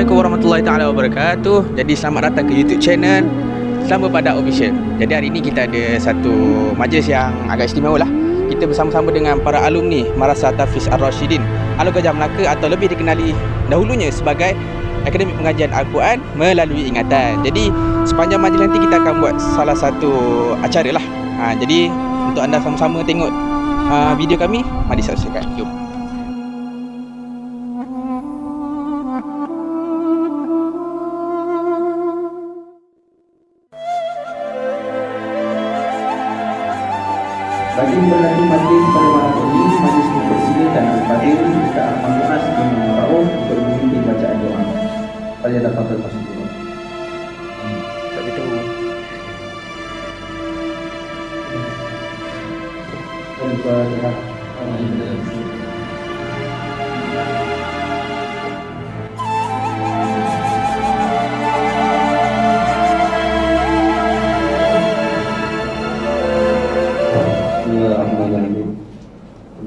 Assalamualaikum warahmatullahi taala wabarakatuh. Jadi selamat datang ke YouTube channel Selamat Padat Official. Jadi hari ini kita ada satu majlis yang agak istimewa lah. Kita bersama-sama dengan para alumni Madrasah Tahfiz Ar-Rasyidin Alor Gajah Melaka, atau lebih dikenali dahulunya sebagai Akademi Pengajian Al-Quran Melalui Ingatan. Jadi sepanjang majlis nanti kita akan buat salah satu acara lah. Jadi untuk anda sama-sama tengok video kami, mari saksikan. Jom. Bagi berlanjut majlis pada malam ini, majlis mempersilakan Al-Fadhil Ustaz Ahmad Muaz bin Rauf untuk memimpin bacaan doa. Pada tafadhal masuk. Tak betul. Al-Fatihah.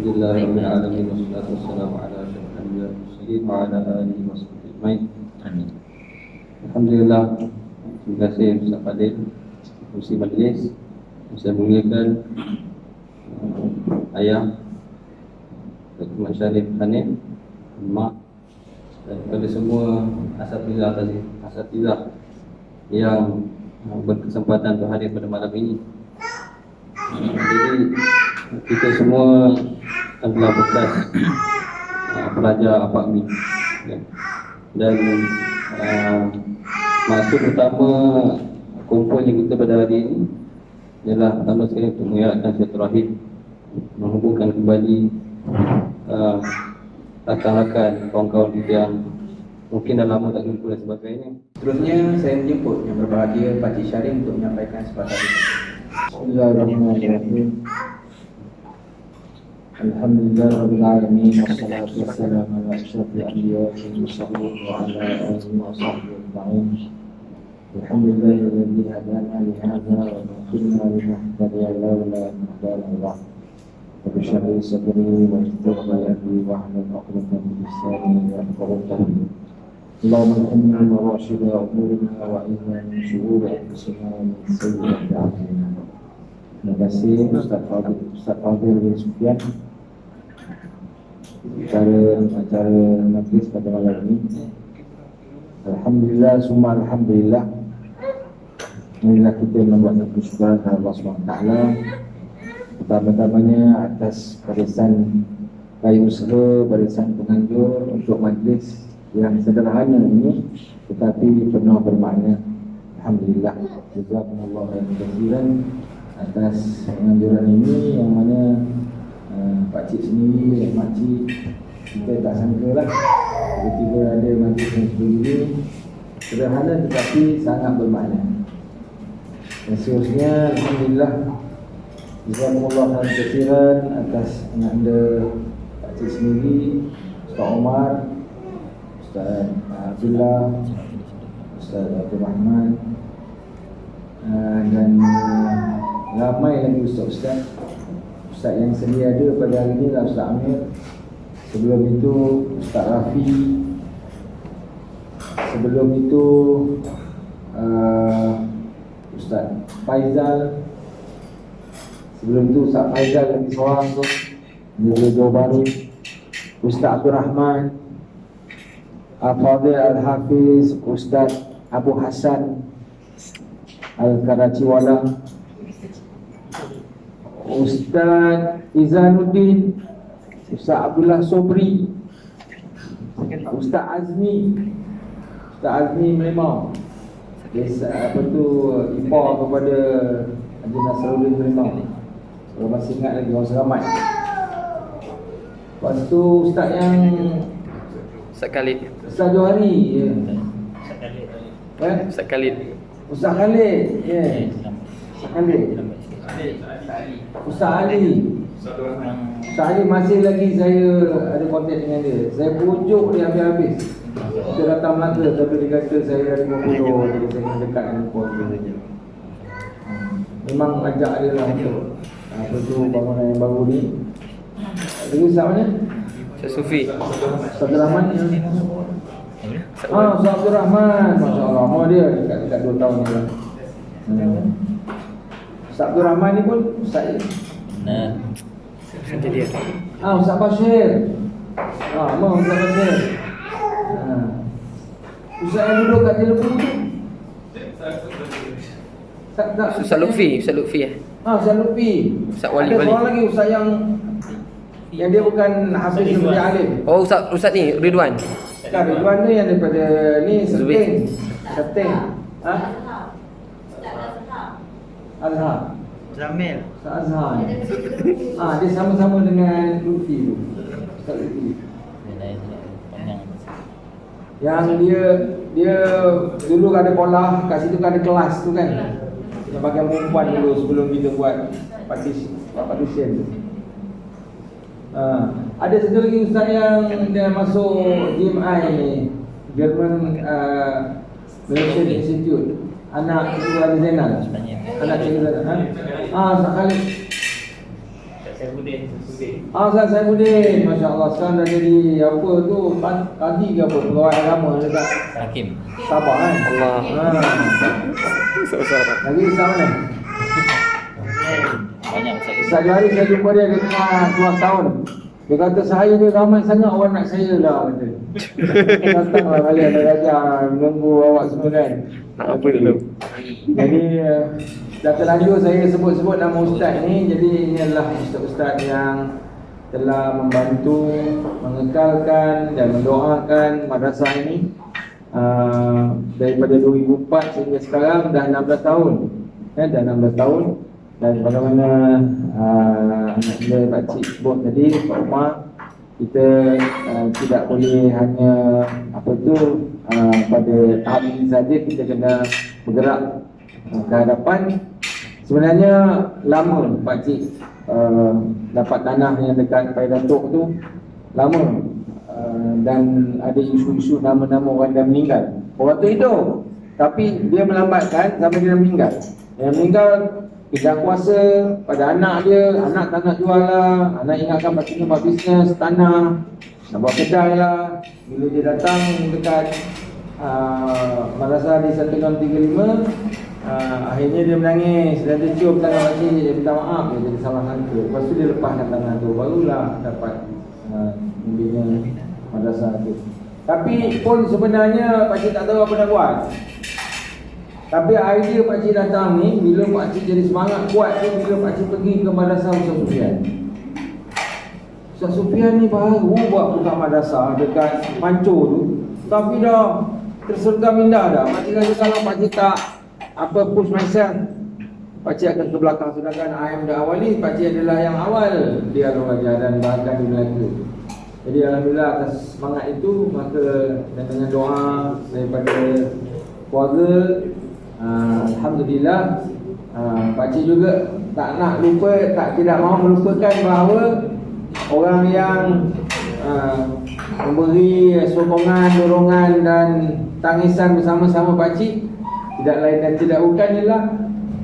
Alhamdulillahirabbil alamin wassalatu wassalamu ala asyrofil anbiya'i wal mursalin wa ala alihi washabbihi ajmain. Amin. Alhamdulillah. Terima kasih Ustaz Fadil, kursi majlis. Saya muliakan ayah Dr. Syarif Hanif, mak, dan kepada semua asatizah yang berkesempatan untuk hadir pada malam ini. Jadi kita semua adalah bekas pelajar Apakmi, dan maksud utama kumpulnya kita pada hari ini ialah pertama sekali untuk mengeratkan silaturahim, menghubungkan kembali rakan-rakan, kawan-kawan kita yang mungkin dah lama tak jumpa dan sebagainya. Seterusnya saya menjemput yang berbahagia Pakcik Syarif untuk menyampaikan sepatah ini. Bismillahirrahmanirrahim. Alhamdulillahirabbil alamin wassalatu wassalamu ala asyrafil anbiya'i wal mursalin wa ala alihi wa sahbihi ajma'in. Alhamdulillahilladzi hadana li hadza wa ma kunna linahtadiya lawla an hadana Allah. Wa bi syarri sadri wa yassir li wahlul 'uqdatam min lisani yafqahu qawli. Allahumma inna murashida umurina wa inna min shururi anfusina wa min sayyiati a'malina. Terima kasih Ustaz Fadil bin Sufyan acara majlis pada malam ini. Alhamdulillah, summa alhamdulillah. Inilah kita membuat kesyukuran kepada Allah SWT. Pertama-tamanya atas barisan kayu usaha, barisan penganjur untuk majlis yang sederhana ini tetapi penuh bermakna. Alhamdulillah. Jazakumullah khairan atas penganjuran ini, yang mana pakcik sendiri, makcik, kita tak sangka lah tiba-tiba ada majlis yang seperti ini, sederhana tetapi sangat bermakna. Dan seterusnya, alhamdulillah, jazakumullah khairan atas anak anda pakcik sendiri, Ustaz Omar, Ustaz Abdullah, Ustaz Abdul Rahman, dan ramai lagi ustaz-ustaz yang sedia ada pada hari ini lah. Ustaz Amir, sebelum itu Ustaz Rafi, sebelum itu Ustaz Faizal, sebelum itu Ustaz Faizal lagi seorang tu dari Johor Bahru, Ustaz Abdul Rahman, Al-Fadhil Al-Hafiz Ustaz Abu Hassan Al-Karachiwala, Ustaz Izanuddin, Ustaz Abdullah Sobri, Ustaz Azmi Melimau, apa tu, impor kepada Haji Nasruddin Melimau. Kalau masih ingat lagi, orang Seramat. Lepas tu Ustaz yang Ustaz Khalid. Ustaz Johari, ya. Ustaz Khalid. Ustaz Khalid, ya. Ustaz Khalid. Ustaz Ali. Ustaz Ali masih lagi saya ada kontak dengan dia. Saya pujuk dia habis-habis. Dia datang Melaka tapi dia kata saya dari Bengkulu, jadi saya dekat dengan keluarga saja. Memang ajak dia lah untuk apa tu bangunan yang baru ni. Lagi Ustaz mana? Ustaz Sufi. Ustaz Rahman. Ustaz Abdul Rahman, masya-Allah, umur dia dekat 2 tahun ni lah. Ustaz Abdul Rahman ni pun ustaz. Nah, Jadi dia. Ustaz Bashir. Mau Ustaz Bashir. Ustaz yang duduk kat Jelembu tu. Ustaz Lutfi Ustaz Lutfi. Ustaz Wali. Ada seorang lagi ustaz yang dia bukan hafiz sebagai alim. Oh, Ustaz ni Ridwan. Ridwan ni yang daripada ni Setting. Azhar. Jamil. Ustaz Azhar. Dia sama-sama dengan Lutfi tu. Ustaz Lutfi. Yang dia dulu ada sekolah, kat situ ada kelas tu kan. Yang bagian perempuan dulu sebelum kita buat partition tu. Ada satu lagi ustaz yang dia masuk GMI ni, German Malaysian Institute. Anak Ibu Ali Zainal. Anak Cikgu Zainal. Ustaz Khalid. Ustaz Saifuddin, masya-Allah sekarang dah jadi apa tu, kadi ke apa, pegawai agama dekat Hakim. Sabah kan. Allah. Lagi ustaz mana? Banyak Ustaz. Ustaz Johari saya jumpa dia tengah 2 tahun. Dia kata saya ni ramai sangat orang nak saya lah kata. Datanglah kalian dah ajar menunggu awak semua kan. Nak apa dulu? Jadi dah terlanjur saya sebut-sebut nama ustaz ni. Jadi ini adalah ustaz-ustaz yang telah membantu mengekalkan dan mendoakan madrasah ini daripada 2004 sehingga sekarang dah 16 tahun. Dah 16 tahun. Dan bagaimana anak dia pakcik sebut tadi, Pak Umar, kita tidak boleh hanya pada tahap ini saja, kita kena bergerak ke hadapan. Sebenarnya lama pakcik dapat tanah yang dekat Pai Datuk tu, lama, dan ada isu-isu nama-nama orang dah meninggal. Orang tu hidup, tapi dia melambatkan sampai dia dah meninggal. Yang meninggal pindah kuasa pada anak dia, anak tak nak jual lah, anak ingatkan pakcik buat bisnes tanah, nak buat kedai lah. Bila dia datang dekat madrasah di Santikan 35, akhirnya dia menangis dan dia cium tangan pakcik, dia minta maaf, dia jadi salah sangka. Lepas tu dia lepaskan tangan tu, barulah dapat membina madrasah tu. Tapi pun sebenarnya pakcik tak tahu apa nak buat. Tapi idea pakcik datang ni, bila pakcik jadi semangat kuat tu, bila pakcik pergi ke madrasah Ustaz Sufian. Ustaz Sufian ni baru buat buka madrasah dekat Pancur tu, tapi dah tersergam indah dah. Pakcik kata kalau pakcik tak push myself, pakcik akan ke belakang. Sedangkan IM dah awali, pakcik adalah yang awal dia akan belajar dan bahkan di Melaka. Jadi alhamdulillah atas semangat itu, maka dan dengan doa daripada keluarga, alhamdulillah, pakcik juga tidak mahu melupakan bahawa orang yang memberi sokongan, dorongan dan tangisan bersama-sama pakcik tidak lain dan tidak bukan ialah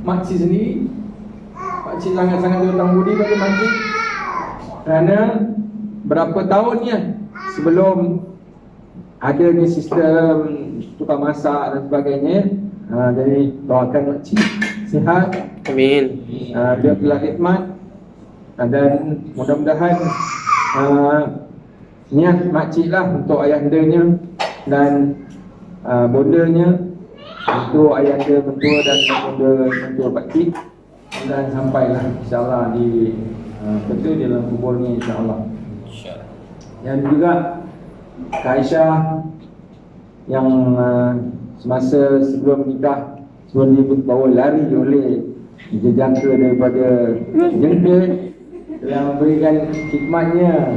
makcik sendiri. Pakcik sangat-sangat berhutang budi pada makcik kerana berapa tahunnya sebelum adanya sistem tukang masak dan sebagainya. Jadi doakan makcik sihat, Amin. dia telah khidmat, dan mudah-mudahan niat makcik lah untuk ayahandanya dan bondanya, untuk ayahanda mentua dan bonda mentua pakcik, dan sampailah insyaAllah di betul di dalam kuburnya insyaAllah. Dan juga Kak Aisyah yang semasa sebelum nikah, sebelum dia bawa lari oleh jejaka daripada jengkel yang memberikan khidmatnya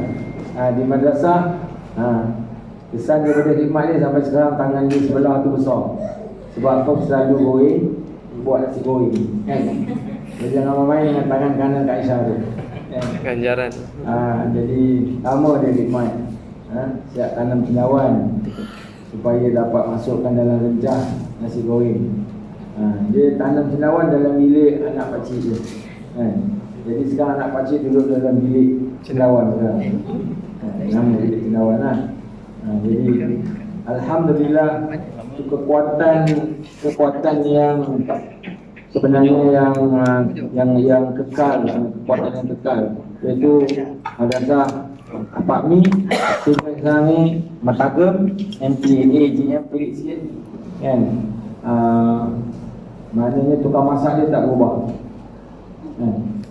di madrasah. Kesan daripada khidmat dia sampai sekarang tangan dia sebelah tu besar. Sebab kau selalu goreng, buat nasi goreng kan? Jadi jangan main dengan tangan kanan Kak Aisyah tu kan? Ganjaran. Jadi lama dia khidmat, siap tanam cendawan supaya dapat masukkan dalam renjah nasi goreng. Dia tanam cendawan dalam bilik anak pakcik dia kan? Jadi sekarang anak pakcik duduk dalam bilik cendawan sekarang. Nama bilik cendawan lah. Jadi alhamdulillah itu kekuatan yang sebenarnya yang kekal, kekuatan yang kekal, iaitu madrasah Pak Mi sehingga sekarang ni Matagem MPA GM pelik sikit kan. Maknanya tukang masak dia tak berubah.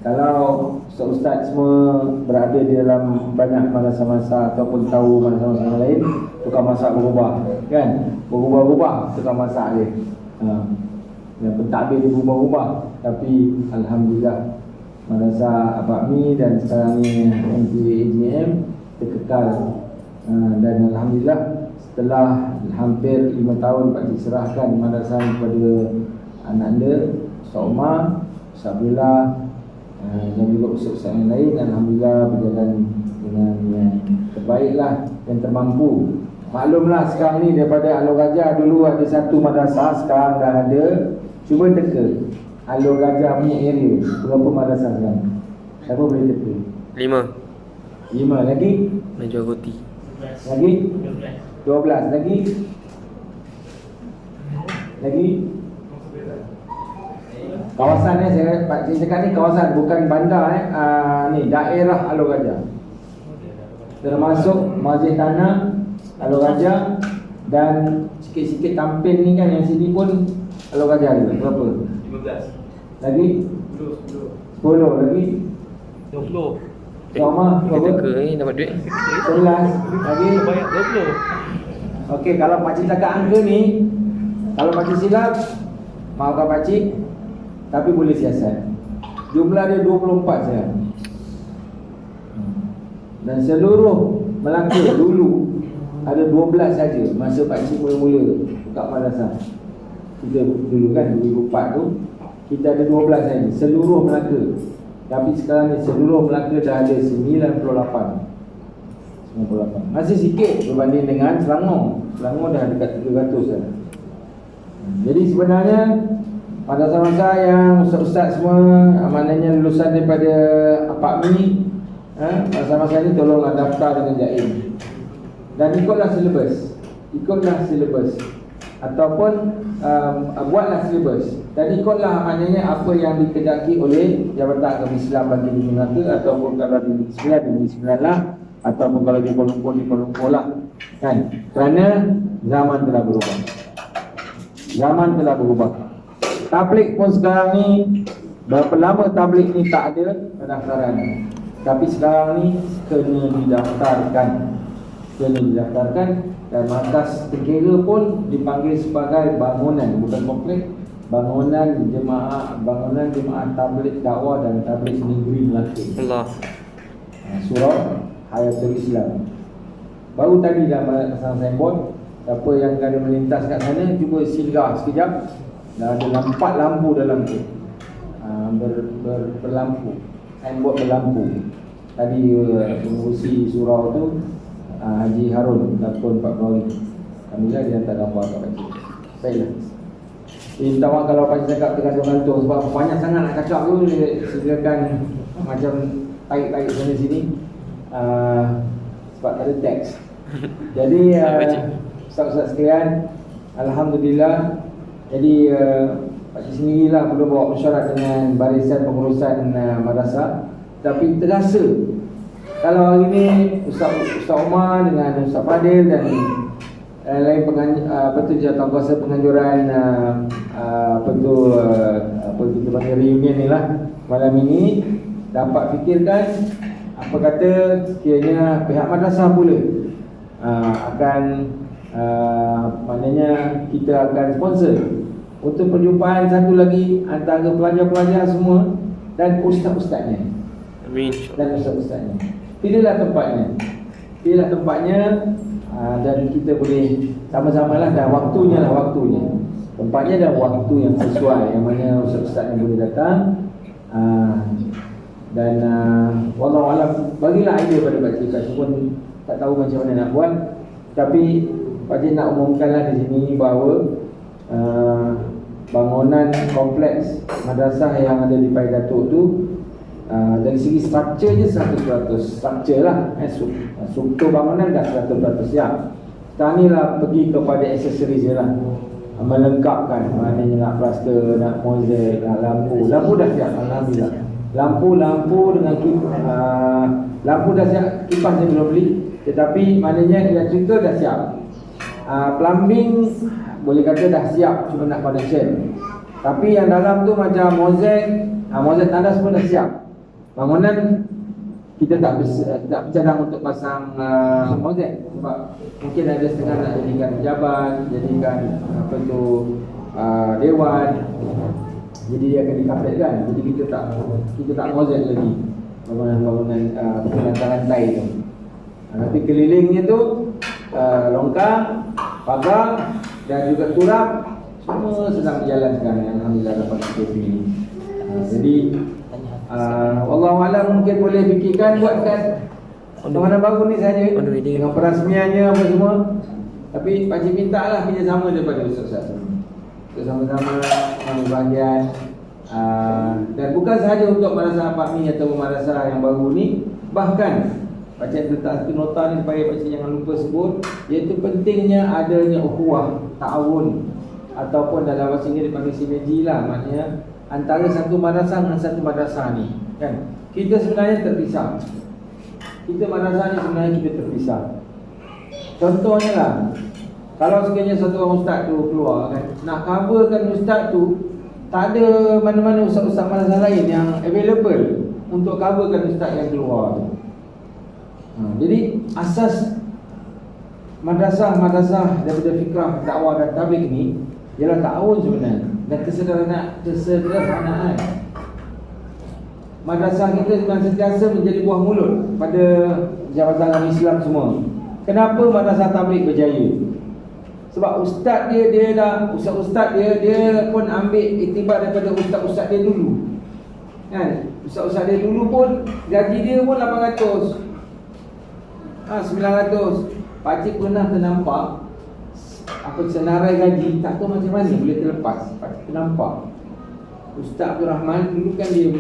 Kalau ustaz semua berada di dalam banyak madrasah-madrasah ataupun tahu madrasah-madrasah lain, tukang masak berubah kan, berubah-ubah tukang masak dia. Yang pentadbir dia berubah-ubah, tapi alhamdulillah madrasah Abak Mi dan sekarang ni MPAGM terkekal. Dan alhamdulillah setelah hampir 5 tahun Pak Cik serahkan madrasah kepada anak anda, Ustaz Umar, Ustaz Abdullah dan juga ustaz-ustaz yang lain, alhamdulillah berjalan dengan yang terbaiklah dan termampu. Maklumlah sekarang ni daripada Alor Gajah dulu ada satu madrasah, sekarang dah ada. Cuba teka Alor Gajah punya area berapa madrasah sekarang? Siapa boleh teka? 5 lagi? dan jual roti. Lagi? 12 lagi? Lagi? Kawasan ni saya Pak Cik cakap ni kawasan, bukan bandar ni daerah Alor Gajah. Termasuk Masjid Tanah, Alor Gajah dan sikit-sikit Tampin ni kan, yang sini pun Alor Gajah ni. Berapa? 15. Lagi? 10 lagi? 20. Sama Kita berapa? teka ni dapat duit. 11 lagi? Banyak 20. Okey, kalau Pak Cik cakap angka ni, kalau Pak Cik silap, maafkan Pak Cik, tapi boleh siasat. Jumlah dia 24 sekarang. Dan seluruh Melaka dulu ada 12 saja masa Pak Cik mula-mula buka madrasah. Kita dulu kan 2004 tu kita ada 12 saja seluruh Melaka. Tapi sekarang ni seluruh Melaka dah ada 98. Masih sikit berbanding dengan Selangor. Selangor dah dekat 300 dah. Jadi sebenarnya madrasah-madrasah yang ustaz-ustaz semua maknanya lulusan daripada Pak Mi, madrasah-madrasah ni tolonglah daftar dengan Jaim. Dan ikutlah silibus ataupun buatlah silibus dan ikutlah maknanya apa yang dikehendaki oleh Jabatan Agama Islam bagi di Melaka, ataupun kalau di Negeri Sembilan lah, ataupun kalau di Kuala Lumpur lah kan, kerana zaman telah berubah. Tabligh pun sekarang ni, berapa lama tabligh ni tak ada pendaftaran, tapi sekarang ni kena didaftarkan dan markas terkira pun dipanggil sebagai bangunan, bukan komplek, bangunan jemaah tabligh dakwah dan tabligh negeri Melaka. Allah. Surau Hayatul Islam. Baru tadi dah pasang signboard. Siapa yang ada melintas kat sana, cuba singgah sekejap. Dah ada 4 lampu dalam tu, berlampu, signboard berlampu. Tadi pengurusi surau tu Haji Harun tahun 4 Februari. Alhamdulillah dia hantar gambar kat Pak Cik. Baiklah. Minta maaf kalau Pak Cik cakap tergantung-gantung sebab banyak sangat nak cakap tu, sediakan macam tarik-tarik sana sini. Sebab tak ada teks. Jadi ustaz-ustaz sekalian, alhamdulillah. Jadi Pak Cik sendirilah perlu bawa mesyuarat dengan barisan pengurusan madrasah. Tapi terasa kalau hari ni Ustaz Umar dengan Ustaz Fadil dan lain jawatankuasa penganjuran kita panggil reunion ni lah malam ini, dapat fikirkan apa kata sekiranya pihak madrasah pula akan maknanya kita akan sponsor untuk perjumpaan satu lagi antara pelajar-pelajar semua dan ustaz-ustaznya. Amin. Dan ustaz-ustaznya. Pilihlah tempatnya dan kita boleh sama-samalah, dan waktunya tempatnya dan waktu yang sesuai, yang mana ustaz-ustaz yang boleh datang. Dan wallahualam, bagilah idea pada Pak Cik. Pak Cik pun tak tahu macam mana nak buat, tapi Pak Cik nak umumkanlah di sini bahawa bangunan kompleks madrasah yang ada di Pai Datuk tu, dari segi struktur je 100%. Struktur lah, struktur bangunan dah 100% siap. sekarang ni lah pergi kepada aksesoris je lah, melengkapkan. Maknanya nak plaster, nak mozaik, nak lampu. Lampu dah siap, alhamdulillah. Lampu dengan lampu dah siap, kipas saya belum beli. Tetapi maknanya electrical dah siap. Plumbing boleh kata dah siap, cuma nak connection. Tapi yang dalam tu macam mozaik, mozaik tandas pun dah siap. Bangunan kita tak bercadang untuk pasang mozaik sebab mungkin ada setengah nak jadikan pejabat, jadikan dewan. Jadi dia akan dikapetkan. Jadi kita tak mozaik lagi bangunan lantai tu. Tapi kelilingnya tu longkang, pagar dan juga turap semua sedang berjalan sekarang. Alhamdulillah dapat PKP ni. Jadi Wallahualam mungkin boleh fikirkan buatkan bangunan baru ni saja dengan perasmiannya apa semua. Tapi pakcik minta lah kerjasama daripada Ustaz-Ustaz untuk sama-sama mengambil bahagian. Dan bukan sahaja untuk madrasah Fahmi atau madrasah yang baru ni, bahkan pakcik letak satu nota ni supaya pakcik jangan lupa sebut, iaitu pentingnya adanya ukhuwah, ta'awun, ataupun dalam bahasa Inggeris dipanggil sinergi lah, maknanya antara satu madrasah dengan satu madrasah ni kan. Kita sebenarnya terpisah. Kita madrasah ni sebenarnya kita terpisah. Contohnya lah, kalau sekiranya satu orang ustaz tu keluar kan, nak coverkan ustaz tu, tak ada mana-mana ustaz-ustaz madrasah lain yang available untuk coverkan ustaz yang keluar tu. Jadi asas madrasah daripada fikrah dakwah dan tabligh ni ialah ta'awun sebenarnya dan kesederhanaan. Madrasah kita memang sentiasa menjadi buah mulut pada jabatan Islam semua. Kenapa madrasah tabligh berjaya? Sebab ustaz dia pun ambil iktibar daripada ustaz dia dulu. Kan? Ustaz dia dulu pun gaji dia pun 800. 900. Pakcik pernah ternampak senarai gaji, tak tahu macam mana boleh terlepas. Pakcik ternampak Ustaz Abdul Rahman dulu kan dia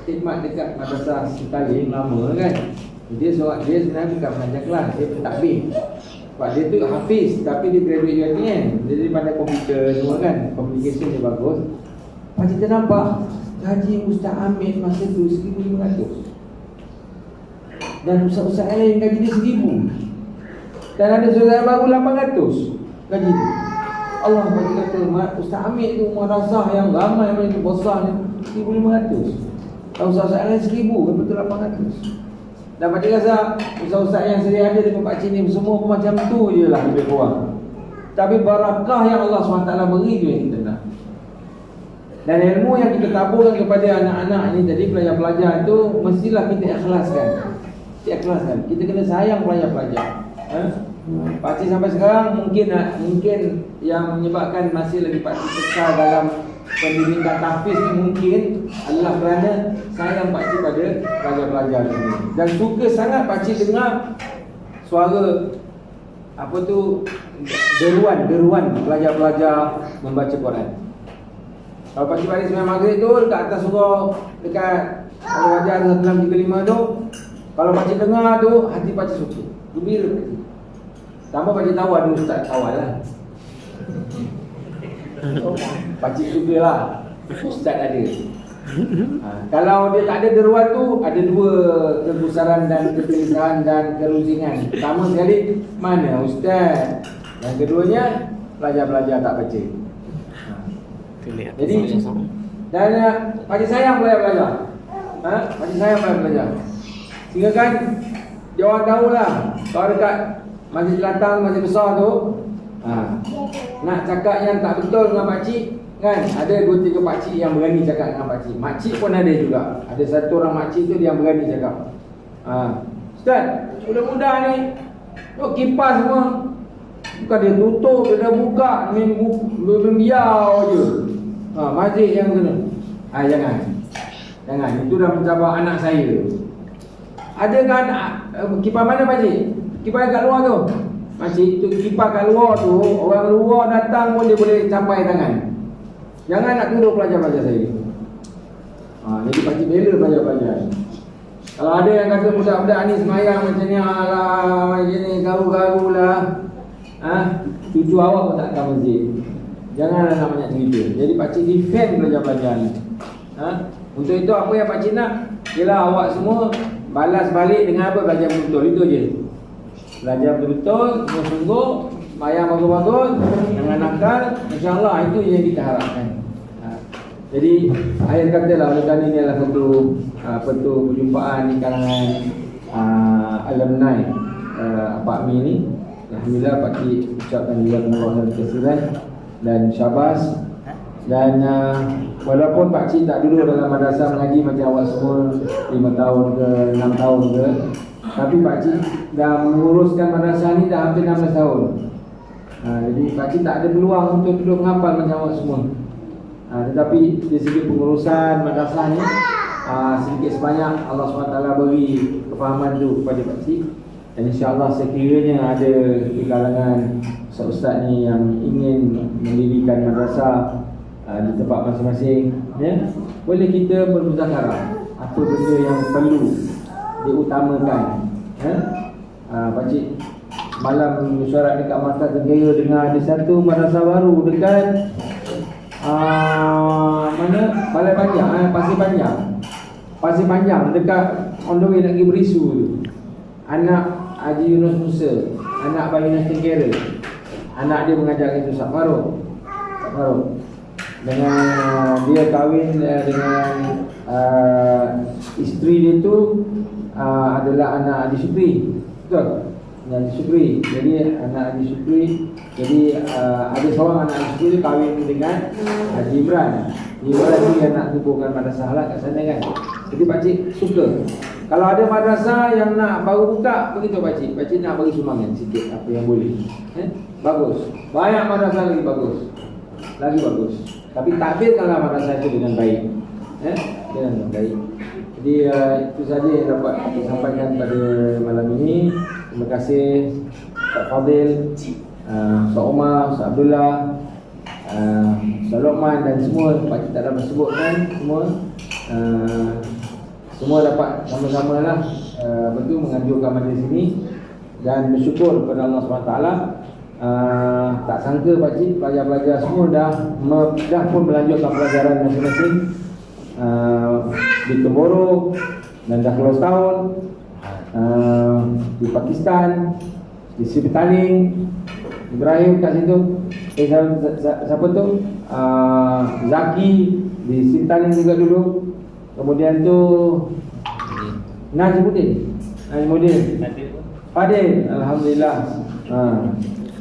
khidmat dekat madrasah Sitalim lama kan. Dia sebenarnya bukan mengajar kelas, dia pentadbir. Sebab dia tu hafiz tapi dia graduate UiTM. Jadi pandai komputer semua kan, communication dia bagus. Pakcik ternampak gaji Ustaz Hamid masa tu 1,500. Dan ustaz-ustaz lain gaji dia 1,000. Dan ada saudara baru 800 gaji dia. Allah bagi kata Ustaz Hamid tu madrasah yang ramai yang besar ni 1,500. Dan ustaz-ustaz lain 1,000, betul 800. Dan pakcik rasa ustaz-ustaz yang sedia ada dengan pakcik ni semua pun macam tu je lah lebih kurang. Tapi barakah yang Allah SWT beri tu yang kita nak. Dan ilmu yang kita taburkan kepada anak-anak ni tadi, pelajar-pelajar tu, mestilah kita ikhlaskan. Kita kena sayang pelajar-pelajar. Pakcik sampai sekarang mungkin yang menyebabkan masih lagi pakcik kekal dalam pendidikan tahfiz ni mungkin adalah kerana sayang pakcik pada pelajar-pelajar ni. Dan suka sangat pakcik dengar suara deruan pelajar-pelajar membaca Quran. Kalau pakcik balik sembahyang maghrib tu dekat atas surau dekat Al-Wajar 1635 tu, kalau pakcik dengar tu, hati pakcik suka, gembira. Tambah pakcik tahu ada ustaz awal lah. Pakcik suka lah ustaz ada. Kalau dia tak ada deruan tu, ada dua kegusaran dan kegelisahan dan kerusingan. Pertama sekali, mana ustaz? Yang keduanya, pelajar-pelajar tak baca. Jadi, dan pakcik sayang pelajar-pelajar. Pakcik sayang pelajar-pelajar. Sehingga kan dia orang tahulah kalau dekat Masjid Selatan, Masjid Besar tu, nak cakap yang tak betul dengan pakcik kan, ada 2-3 pakcik yang berani cakap dengan pakcik. Makcik pun ada juga. Ada satu orang makcik tu dia berani cakap, Ustaz, budak-budak ni kipas semua bukan dia tutup, dia dah buka, biar je. Masjid yang kena. Jangan, itu dah mencabar anak saya. Ada kan kipas mana pakcik? Kipas kat luar tu. Pakcik, tu kipas kat luar tu, orang luar datang pun dia boleh capai tangan. Jangan nak tuduh pelajar-pelajar saya. Jadi pakcik bela pelajar-pelajar. Kalau ada yang kata budak-budak ni semayang macam ni, alah macam ni, garu-garu lah, cucu awak pun tak datang masjid. Janganlah nak banyak cerita. Jadi pakcik defend pelajar-pelajar ni. Untuk itu apa yang pakcik nak? Ialah awak semua balas balik dengan apa? Belajar betul-betul. Itu je. Belajar betul-betul, sungguh-sungguh, bayar bagus-bagus, jangan nakal. InsyaAllah itu yang kita harapkan. Jadi akhir kata lah, oleh kerana ini adalah satu perjumpaan di kalangan alumni Pak Mi ni. Alhamdulillah pakcik ucapkan jazakumullah khairan dan syabas. Dan walaupun pakcik tak duduk dalam madrasah mengaji macam awak semua 5 tahun ke 6 tahun ke, tapi pakcik dah menguruskan madrasah ni dah hampir 16 tahun. Jadi pakcik tak ada peluang untuk duduk menghafal macam awak semua. Tetapi dari segi pengurusan madrasah ni, sedikit sebanyak Allah SWT beri kefahaman tu kepada pakcik. Dan insyaAllah sekiranya ada di kalangan ustaz-ustaz ni yang ingin mendirikan madrasah di tempat masing-masing, ya, boleh kita bermuzakarah apa benda yang perlu diutamakan. Pakcik malam mesyuarat dekat Markas Negara dengar ada satu madrasah baru dekat mana? Balai Panjang, Pasir Panjang dekat on the way nak pergi Berisu tu. Anak Haji Yunus Musa, anak Bayi Yunus Tenggera, anak dia mengajar itu Ustaz Farouk. Dengan dia kahwin dengan isteri dia tu adalah anak Haji Syukri. Betul? Haji Syukri. Jadi anak Haji Syukri. Jadi ada seorang anak Haji Syukri kahwin dengan Haji Imran. Imran tu yang nak tubuhkan madrasah lah kat sana kan. Jadi pakcik suka. Kalau ada madrasah yang nak baru buka, beritahu pakcik. Pakcik nak bagi sumbangan sikit apa yang boleh. Bagus. Banyak madrasah lagi bagus. Tapi takbirkanlah madrasah itu dengan baik. Dengan baik. Jadi itu saja yang dapat saya sampaikan pada malam ini. Terima kasih Pak Fadil, Ustaz Omar, Ustaz Abdullah, Ustaz Lokman dan semua. Pakcik tak dapat sebutkan semua. Semua dapat sama-sama lah menganjurkan majlis ini. Dan bersyukur kepada Allah SWT. Tak sangka pakcik pelajar-pelajar semua dah pun melanjutkan pelajaran masing-masing di Temboro dan dah keluar setahun, di Pakistan, di Sri Petaling, Ibrahim kat situ, siapa tu, Zaki di Sri Petaling juga dulu. Kemudian tu Najimuddin Fadil, Alhamdulillah.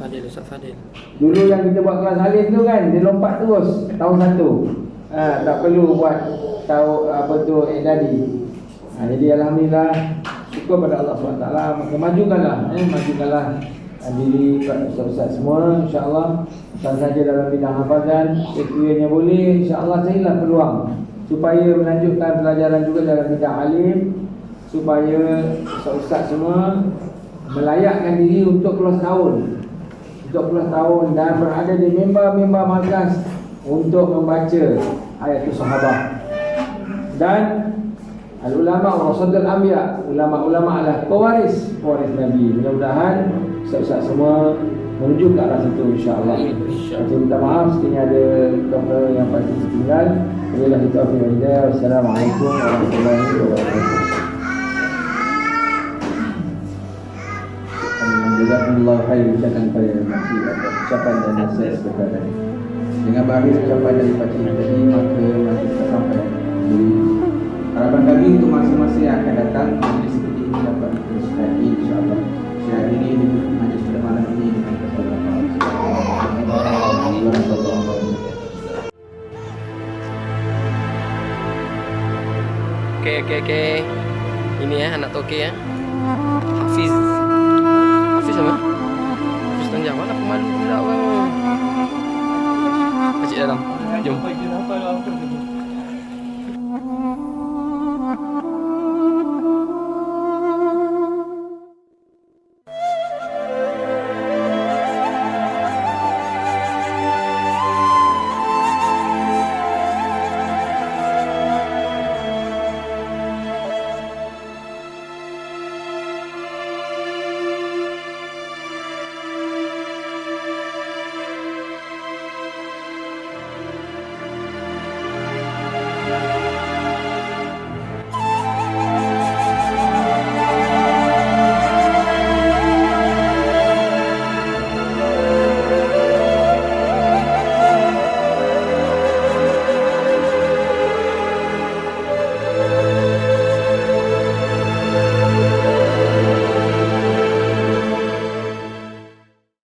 Ustaz Fadil. Dulu yang kita buat kelas Halim tu kan, dia lompat terus tahun 1. Tak perlu buat tahu apa tu Edadi. Jadi alhamdulillah, syukur pada Allah SWT. Maka majukanlah diri ustaz-ustaz semua, insya-Allah. Bukan saja dalam bidang hafazan, sekiranya boleh, insya-Allah carilah peluang supaya melanjutkan pelajaran juga dalam bidang alim, supaya ustaz-ustaz semua melayakkan diri untuk kelas tahun. Dan berada di member-member markas untuk membaca ayatul sahabah. Dan al-ulama warasatul anbiya, ulama-ulama adalah pewaris Nabi. Mudah-mudahan ustaz-ustaz semua menuju ke arah situ insya-Allah. Saya minta maaf sekiranya ada doktor yang pasti tinggal. Wabillahi taufiq wal hidayah. Wassalamualaikum warahmatullahi wabarakatuh. Jazakumullah khair ucapan pada makcik atas ucapan dan nasihat sebenarnya. Dengan berakhir ucapan dari pakcik tadi, maka masih tersampai. Harapan kami untuk masa-masa yang akan datang, majlis seperti ini dapat diteruskan insya-Allah. Saya akhiri majlis pada malam ini dengan kesabaran. Okay. Ini ya anak toke ya. Hafiz sama? Hafiz Tanjung mana pemalu pula. Pakcik dalam. Jom.